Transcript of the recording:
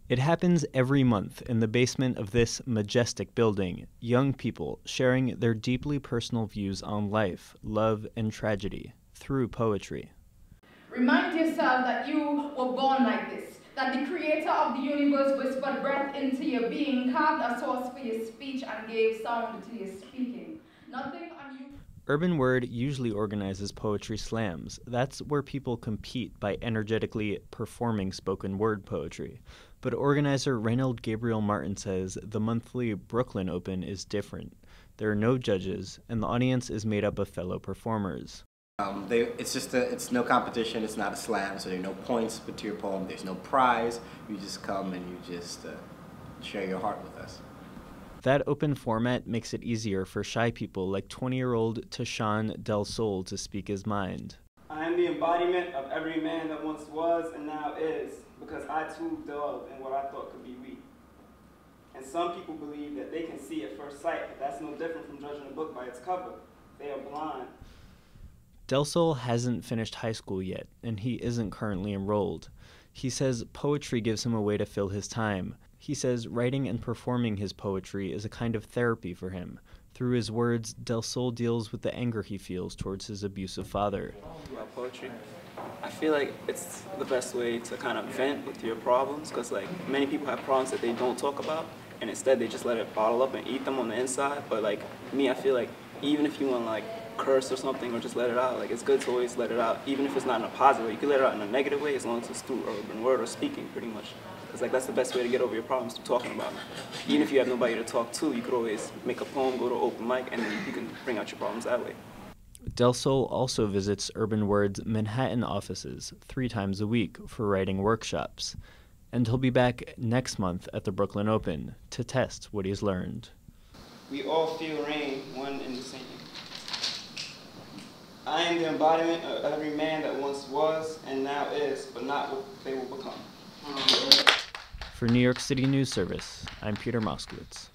It happens every month in the basement of this majestic building, young people sharing their deeply personal views on life, love, and tragedy through poetry. Remind yourself that you were born like this, that the creator of the universe whispered breath into your being, carved a source for your speech, and gave sound to your speaking. Nothing unusual. Urban Word usually organizes poetry slams. That's where people compete by energetically performing spoken word poetry. But organizer Reynold Gabriel Martin says the monthly Brooklyn Open is different. There are no judges, and the audience is made up of fellow performers. It's no competition. It's not a slam, so there are no points to your poem. There's no prize. You just come and you just share your heart with us. That open format makes it easier for shy people like 20-year-old Tashawn Del Sol to speak his mind. I am the embodiment of every man that once was and now is, because I too dwelled in what I thought could be weak. And some people believe that they can see at first sight, but that's no different from judging a book by its cover. They are blind. Del Sol hasn't finished high school yet, and he isn't currently enrolled. He says poetry gives him a way to fill his time. He says writing and performing his poetry is a kind of therapy for him. Through his words, Del Sol deals with the anger he feels towards his abusive father. About poetry, I feel like it's the best way to kind of vent with your problems, because like many people have problems that they don't talk about, and instead they just let it bottle up and eat them on the inside. But like me, I feel like even if you want to like curse or something or just let it out, like it's good to always let it out, even if it's not in a positive way. You can let it out in a negative way as long as it's through urban word or speaking, pretty much. Because like that's the best way to get over your problems, through talking about them. Even if you have nobody to talk to, you could always make a poem, go to open mic, and then you can bring out your problems that way. Del Sol also visits Urban Word's Manhattan offices 3 times a week for writing workshops. And he'll be back next month at the Brooklyn Open to test what he's learned. We all feel rain, one and the same. I am the embodiment of every man that once was and now is, but not what they will become. For New York City News Service, I'm Peter Moskowitz.